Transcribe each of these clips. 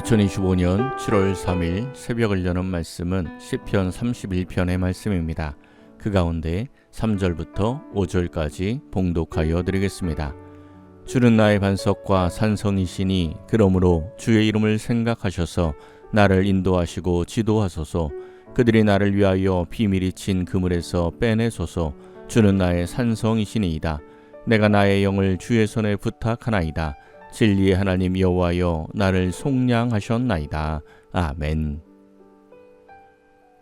2025년 7월 3일 새벽을 여는 말씀은 시편 31편의 말씀입니다. 그 가운데 3절부터 5절까지 봉독하여 드리겠습니다. 주는 나의 반석과 산성이시니 그러므로 주의 이름을 생각하셔서 나를 인도하시고 지도하소서. 그들이 나를 위하여 비밀이 친 그물에서 빼내소서. 주는 나의 산성이시니이다. 내가 나의 영을 주의 손에 부탁하나이다. 진리의 하나님 여호와여 나를 속량하셨나이다. 아멘.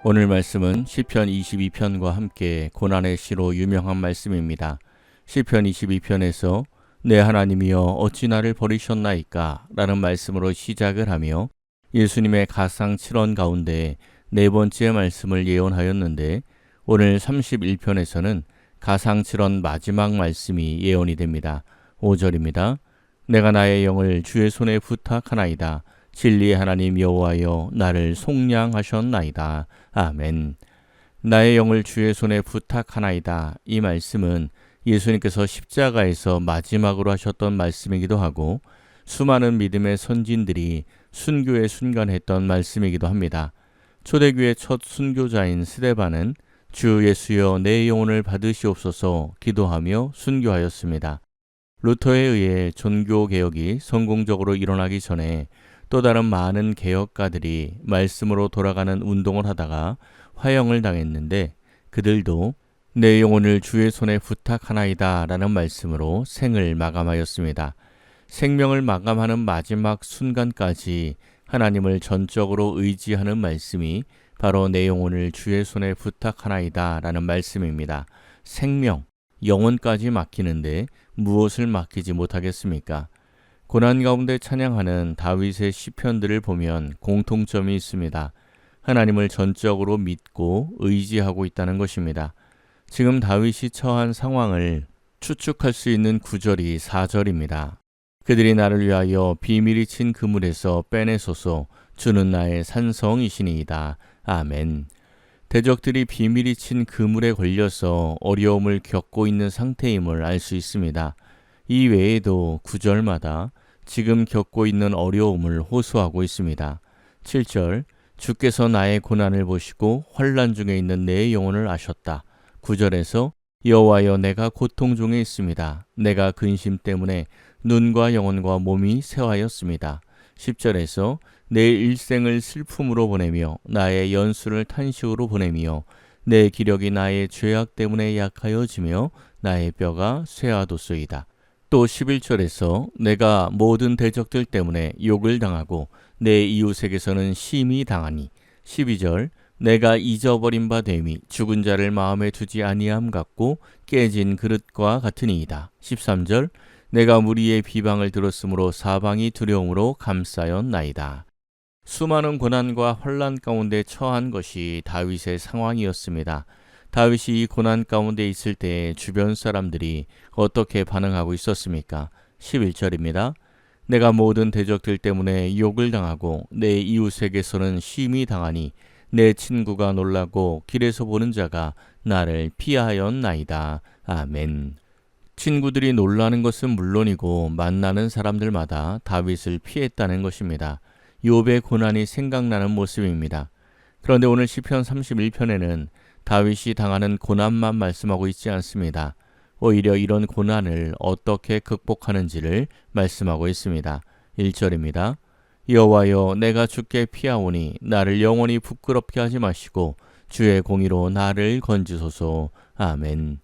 오늘 말씀은 시편 22편과 함께 고난의 시로 유명한 말씀입니다. 시편 22편에서 내 하나님이여 어찌 나를 버리셨나이까 라는 말씀으로 시작을 하며 예수님의 가상 7원 가운데 네 번째 말씀을 예언하였는데 오늘 31편에서는 가상 7원 마지막 말씀이 예언이 됩니다. 5절입니다. 내가 나의 영을 주의 손에 부탁하나이다. 진리의 하나님 여호와여 나를 속량하셨나이다. 아멘. 나의 영을 주의 손에 부탁하나이다. 이 말씀은 예수님께서 십자가에서 마지막으로 하셨던 말씀이기도 하고 수많은 믿음의 선진들이 순교에 순간했던 말씀이기도 합니다. 초대교회 첫 순교자인 스데반은 주 예수여 내 영혼을 받으시옵소서 기도하며 순교하였습니다. 루터에 의해 종교개혁이 성공적으로 일어나기 전에 또 다른 많은 개혁가들이 말씀으로 돌아가는 운동을 하다가 화형을 당했는데 그들도 내 영혼을 주의 손에 부탁하나이다 라는 말씀으로 생을 마감하였습니다. 생명을 마감하는 마지막 순간까지 하나님을 전적으로 의지하는 말씀이 바로 내 영혼을 주의 손에 부탁하나이다 라는 말씀입니다. 생명, 영혼까지 맡기는데 무엇을 맡기지 못하겠습니까? 고난 가운데 찬양하는 다윗의 시편들을 보면 공통점이 있습니다. 하나님을 전적으로 믿고 의지하고 있다는 것입니다. 지금 다윗이 처한 상황을 추측할 수 있는 구절이 4절입니다. 그들이 나를 위하여 비밀이 친 그물에서 빼내소서. 주는 나의 산성이시니이다. 아멘. 대적들이 비밀이 친 그물에 걸려서 어려움을 겪고 있는 상태임을 알 수 있습니다. 이 외에도 구절마다 지금 겪고 있는 어려움을 호소하고 있습니다. 7절 주께서 나의 고난을 보시고 환난 중에 있는 내 영혼을 아셨다. 9절에서 여호와여 내가 고통 중에 있습니다. 내가 근심 때문에 눈과 영혼과 몸이 쇠하였습니다. 10절에서 내 일생을 슬픔으로 보내며 나의 연수를 탄식으로 보내며 내 기력이 나의 죄악 때문에 약하여지며 나의 뼈가 쇠하도소이다. 또 11절에서 내가 모든 대적들 때문에 욕을 당하고 내 이웃에게서는 심히 당하니 12절 내가 잊어버린 바 됨이 죽은 자를 마음에 두지 아니함 같고 깨진 그릇과 같으니이다. 13절 내가 무리의 비방을 들었으므로 사방이 두려움으로 감싸였나이다. 수많은 고난과 환난 가운데 처한 것이 다윗의 상황이었습니다. 다윗이 이 고난 가운데 있을 때 주변 사람들이 어떻게 반응하고 있었습니까? 11절입니다. 내가 모든 대적들 때문에 욕을 당하고 내 이웃에게서는 심히 당하니 내 친구가 놀라고 길에서 보는 자가 나를 피하였나이다. 아멘. 친구들이 놀라는 것은 물론이고 만나는 사람들마다 다윗을 피했다는 것입니다. 욥의 고난이 생각나는 모습입니다. 그런데 오늘 시편 31편에는 다윗이 당하는 고난만 말씀하고 있지 않습니다. 오히려 이런 고난을 어떻게 극복하는지를 말씀하고 있습니다. 1절입니다. 여호와여 내가 주께 피하오니 나를 영원히 부끄럽게 하지 마시고 주의 공의로 나를 건지소서. 아멘.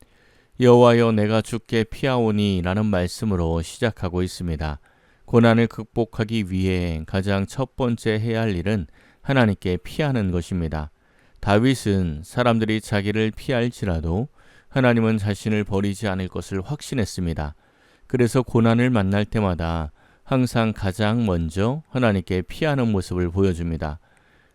여호와여 내가 주께 피하오니 라는 말씀으로 시작하고 있습니다. 고난을 극복하기 위해 가장 첫 번째 해야 할 일은 하나님께 피하는 것입니다. 다윗은 사람들이 자기를 피할지라도 하나님은 자신을 버리지 않을 것을 확신했습니다. 그래서 고난을 만날 때마다 항상 가장 먼저 하나님께 피하는 모습을 보여줍니다.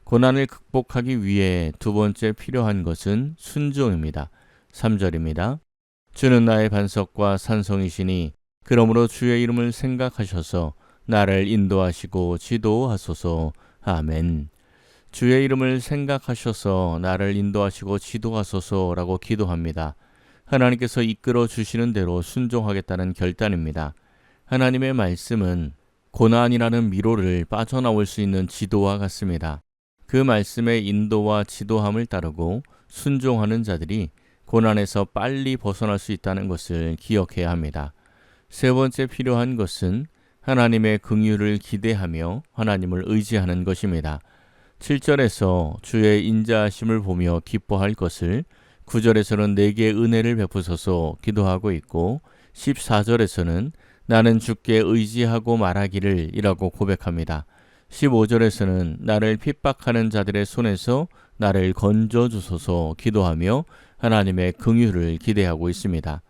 고난을 극복하기 위해 두 번째 필요한 것은 순종입니다. 3절입니다. 주는 나의 반석과 산성이시니 그러므로 주의 이름을 생각하셔서 나를 인도하시고 지도하소서. 아멘. 주의 이름을 생각하셔서 나를 인도하시고 지도하소서라고 기도합니다. 하나님께서 이끌어 주시는 대로 순종하겠다는 결단입니다. 하나님의 말씀은 고난이라는 미로를 빠져나올 수 있는 지도와 같습니다. 그 말씀의 인도와 지도함을 따르고 순종하는 자들이 고난에서 빨리 벗어날 수 있다는 것을 기억해야 합니다. 세 번째 필요한 것은 하나님의 긍휼을 기대하며 하나님을 의지하는 것입니다. 7절에서 주의 인자하심을 보며 기뻐할 것을, 9절에서는 내게 은혜를 베푸소서 기도하고 있고 14절에서는 나는 주께 의지하고 말하기를 이라고 고백합니다. 15절에서는 나를 핍박하는 자들의 손에서 나를 건져주소서 기도하며 하나님의 긍휼을 기대하고 있습니다.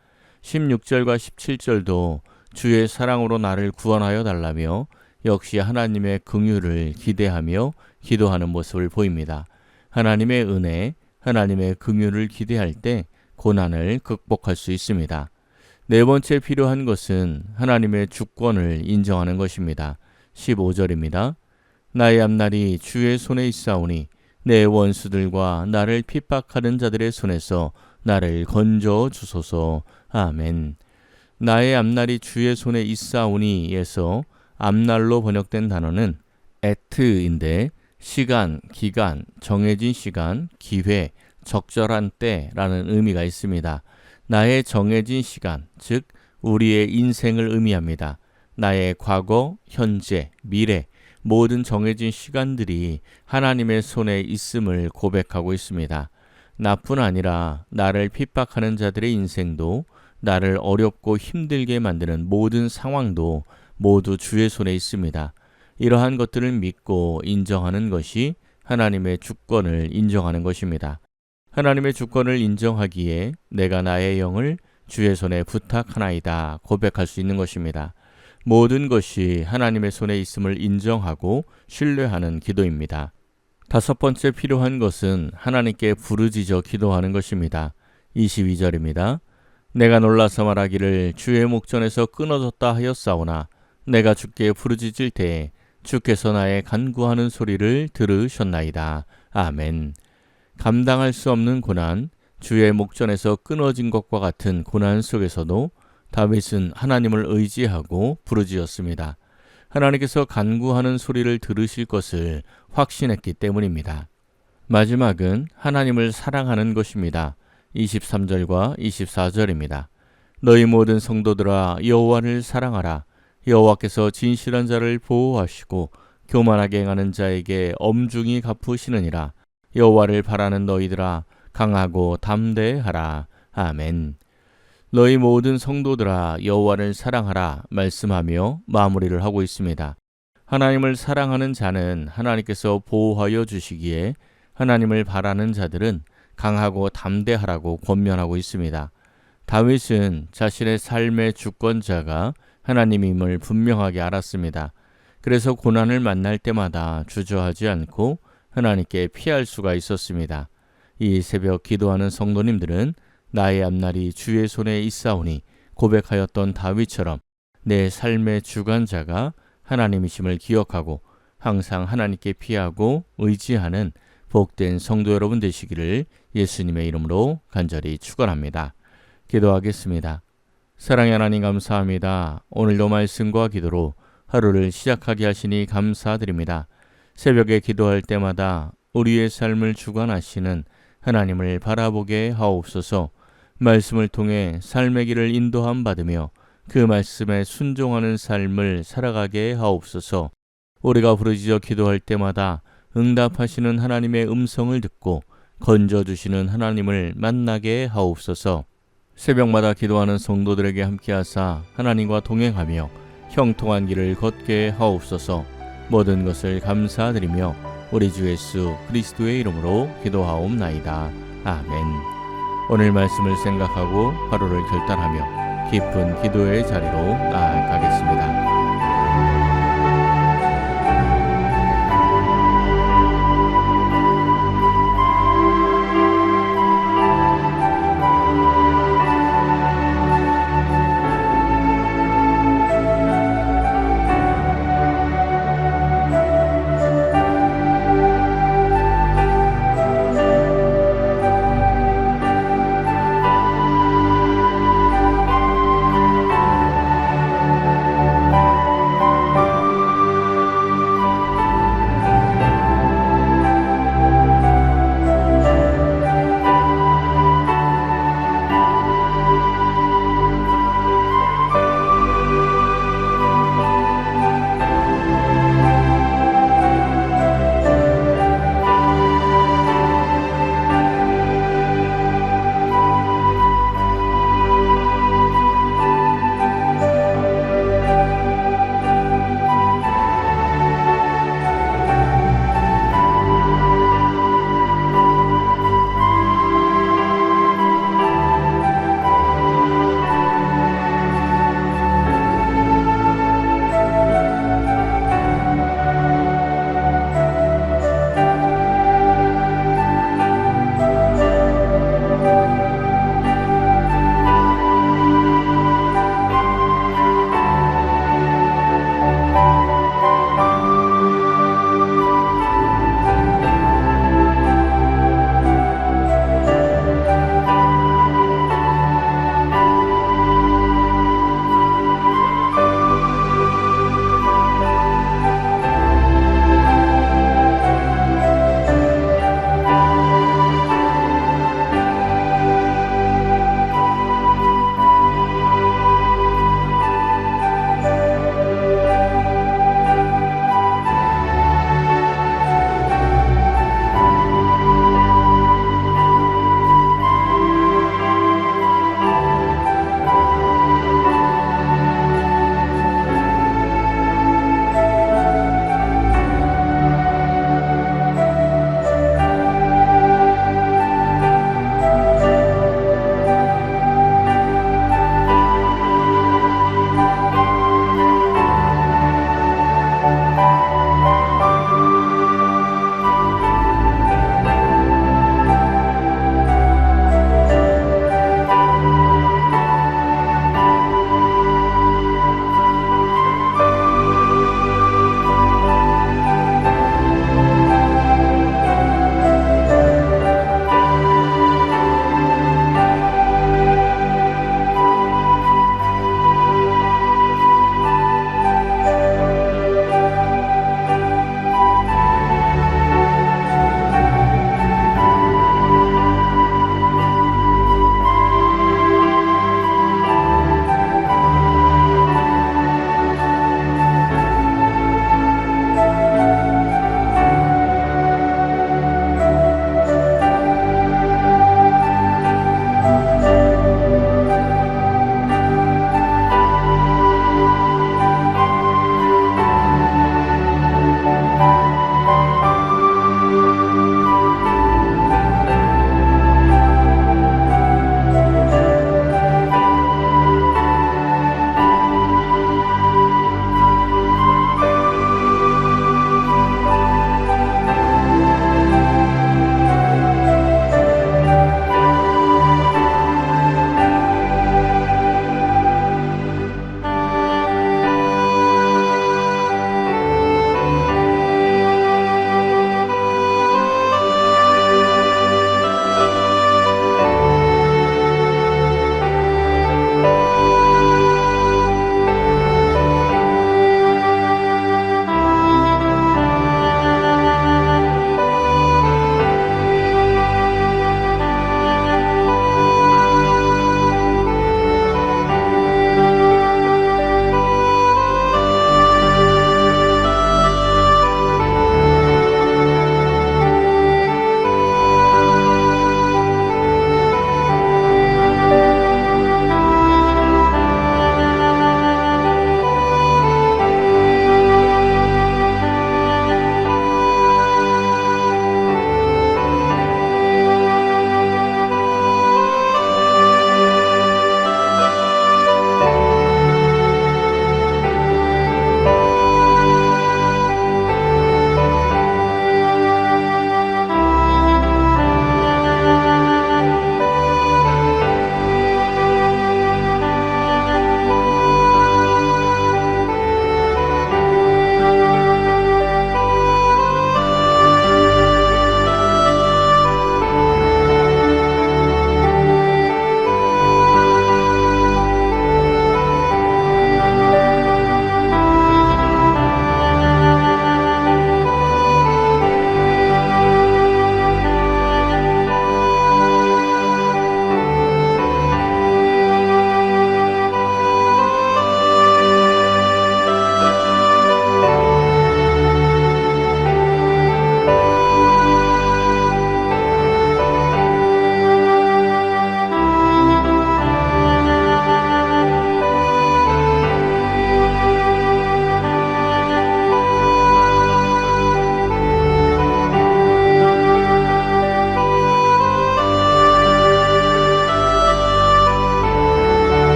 16절과 17절도 주의 사랑으로 나를 구원하여 달라며 역시 하나님의 긍휼을 기대하며 기도하는 모습을 보입니다. 하나님의 은혜, 하나님의 긍휼을 기대할 때 고난을 극복할 수 있습니다. 네 번째 필요한 것은 하나님의 주권을 인정하는 것입니다. 15절입니다. 나의 앞날이 주의 손에 있사오니 내 원수들과 나를 핍박하는 자들의 손에서 나를 건져 주소서. 아멘. 나의 앞날이 주의 손에 있사오니에서 앞날로 번역된 단어는 에트인데 시간, 기간, 정해진 시간, 기회, 적절한 때라는 의미가 있습니다. 나의 정해진 시간, 즉 우리의 인생을 의미합니다. 나의 과거, 현재, 미래, 모든 정해진 시간들이 하나님의 손에 있음을 고백하고 있습니다. 나뿐 아니라 나를 핍박하는 자들의 인생도, 나를 어렵고 힘들게 만드는 모든 상황도 모두 주의 손에 있습니다. 이러한 것들을 믿고 인정하는 것이 하나님의 주권을 인정하는 것입니다. 하나님의 주권을 인정하기에 내가 나의 영을 주의 손에 부탁하나이다 고백할 수 있는 것입니다. 모든 것이 하나님의 손에 있음을 인정하고 신뢰하는 기도입니다. 다섯 번째 필요한 것은 하나님께 부르짖어 기도하는 것입니다. 22절입니다. 내가 놀라서 말하기를 주의 목전에서 끊어졌다 하였사오나 내가 주께 부르짖을 때에 주께서 나의 간구하는 소리를 들으셨나이다. 아멘. 감당할 수 없는 고난, 주의 목전에서 끊어진 것과 같은 고난 속에서도 다윗은 하나님을 의지하고 부르짖었습니다. 하나님께서 간구하는 소리를 들으실 것을 확신했기 때문입니다. 마지막은 하나님을 사랑하는 것입니다. 23절과 24절입니다. 너희 모든 성도들아 여호와를 사랑하라. 여호와께서 진실한 자를 보호하시고 교만하게 행하는 자에게 엄중히 갚으시느니라. 여호와를 바라는 너희들아 강하고 담대하라. 아멘. 너희 모든 성도들아 여호와를 사랑하라 말씀하며 마무리를 하고 있습니다. 하나님을 사랑하는 자는 하나님께서 보호하여 주시기에 하나님을 바라는 자들은 강하고 담대하라고 권면하고 있습니다. 다윗은 자신의 삶의 주권자가 하나님임을 분명하게 알았습니다. 그래서 고난을 만날 때마다 주저하지 않고 하나님께 피할 수가 있었습니다. 이 새벽 기도하는 성도님들은 나의 앞날이 주의 손에 있사오니 고백하였던 다윗처럼 내 삶의 주관자가 하나님이심을 기억하고 항상 하나님께 피하고 의지하는 복된 성도 여러분 되시기를 예수님의 이름으로 간절히 축원합니다. 기도하겠습니다. 사랑의 하나님 감사합니다. 오늘도 말씀과 기도로 하루를 시작하게 하시니 감사드립니다. 새벽에 기도할 때마다 우리의 삶을 주관하시는 하나님을 바라보게 하옵소서. 말씀을 통해 삶의 길을 인도함 받으며 그 말씀에 순종하는 삶을 살아가게 하옵소서. 우리가 부르짖어 기도할 때마다 응답하시는 하나님의 음성을 듣고 건져주시는 하나님을 만나게 하옵소서. 새벽마다 기도하는 성도들에게 함께하사 하나님과 동행하며 형통한 길을 걷게 하옵소서. 모든 것을 감사드리며 우리 주 예수 그리스도의 이름으로 기도하옵나이다. 아멘. 오늘 말씀을 생각하고 하루를 결단하며 깊은 기도의 자리로 나아가겠습니다.